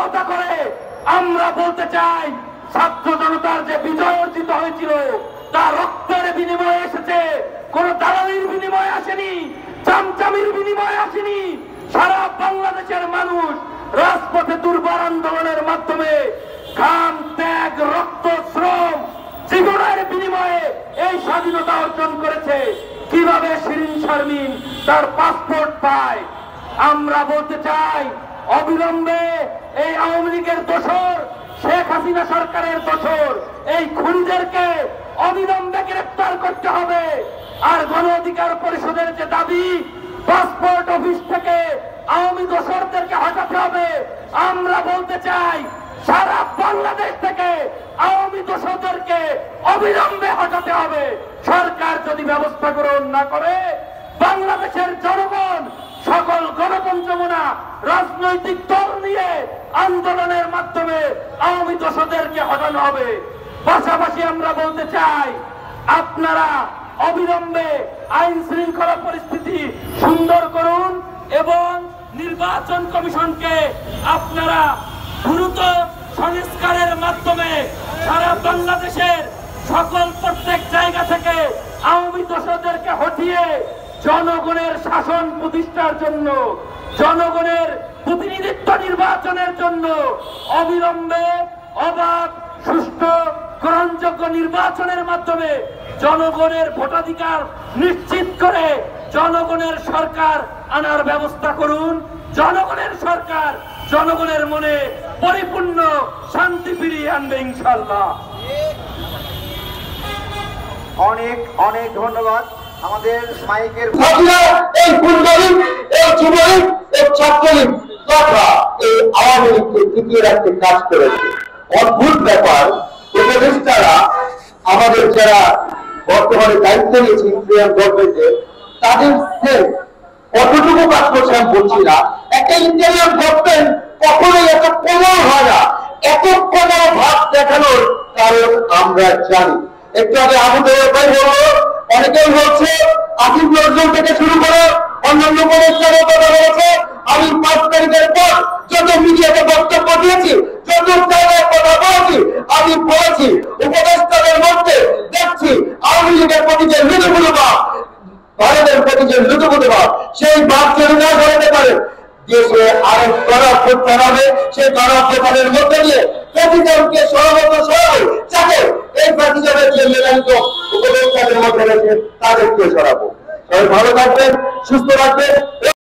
সমঝোতা করে আমরা বলতে চাই ছাত্র জনতার যে বিজয় অর্জিত হয়েছিল তা রক্তের বিনিময়ে এসেছে, কোন দালালির বিনিময়ে আসেনি, চামচামির বিনিময়ে আসেনি। সারা বাংলাদেশের মানুষ রাজপথে দুর্বার আন্দোলনের মাধ্যমে ঘাম, ত্যাগ, রক্ত, শ্রম, জীবনের বিনিময়ে এই স্বাধীনতা অর্জন করেছে। কিভাবে শিরিন শারমিন তার পাসপোর্ট পায়? আমরা বলতে চাই অবিলম্বে এই আওয়ামী লীগের দোসর, শেখ হাসিনা সরকারের দোসর, এই খুনিদেরকে অবিলম্বে গ্রেফতার করতে হবে। আর গণ অধিকার পরিষদের যে দাবি পাসপোর্ট অফিস থেকে আওয়ামী দোসরদেরকে হটাতে হবে, আমরা বলতে চাই সারা বাংলাদেশ থেকে আওয়ামী দোসরদেরকে অবিলম্বে হটাতে হবে। সরকার যদি ব্যবস্থা গ্রহণ না করে বাংলাদেশের জনগণ সকল গণতন্ত্রমনা রাজনৈতিক দল নিয়ে আন্দোলনের মাধ্যমে আওয়ামী দোসরদেরকে হটানো হবে। পাশাপাশি আমরা বলতে চাই আপনারা অবিলম্বে আইন শৃঙ্খলা পরিস্থিতি সুন্দর করুন এবং নির্বাচন কমিশনকে আপনারা দ্রুত সংস্কারের মাধ্যমে সারা বাংলাদেশের প্রত্যেক জায়গা থেকে আওয়ামী দোসরদেরকে হটিয়ে জনগণের শাসন প্রতিষ্ঠার জন্য, জনগণের প্রতিনিধিত্ব নির্বাচনের জন্য অবিলম্বে অবাধ, সুষ্ঠু, গ্রহণযোগ্য নির্বাচনের মাধ্যমে জনগণের ভোটাধিকার নিশ্চিত করে জনগণের সরকার আনার ব্যবস্থা করুন। জনগণের সরকার জনগণের মনে পরিপূর্ণ শান্তি ফিরিয়ে আনবে ইনশাআল্লাহ। অনেক অনেক ধন্যবাদ। আমাদের মাইকের এই যুবলীগ, এই ছাত্রলীগ তথা এই আওয়ামী লীগকে টিকিয়ে রাখতে কাজ করেছে। অদ্ভুত ব্যাপার, উপদেষ্টারা আমাদের যারা বর্তমানে দায়িত্ব নিয়েছে ইন্ডিয়ান গভর্নমেন্টে তাদেরকে কতটুকু কাজ করছে আমি বলছি না। একটা ইন্ডিয়ান গভর্নমেন্ট কখনোই এত কোমল হয় না, এত কোমল ভাব দেখানোর কারণ আমরা জানি। একটু আগে আমাদের ভাই বললো, অনেকেই বলছে আসিফ নজরুল থেকে শুরু করে অন্যান্য উপদেষ্টারও কথা বলেছে। আমি 5 তারিখের পর যত মিডিয়াতে বক্তব্য দিয়েছি, যত জায়গায় কথা বলেছি, আমি বলেছি উপদেষ্টাদের মধ্যে দেখছি আওয়ামী লীগের প্রতি যে লুটুপুটু ভাব, ভারতের প্রতি যে লুটুপুটু ভাব, সেই ভাব যদি না ধরতে পারে দেশে আরো গণা করতে হবে। সেই গণপ্রচারের মধ্যে দিয়ে প্রতিজনকে সর্বত সরাবে, যাতে এই প্রতিজনের যে মেলানিত উপদেষ্টাদের মধ্যে রয়েছে তাদেরকে সরাবো। সবাই ভালো থাকবেন, সুস্থ রাখবেন।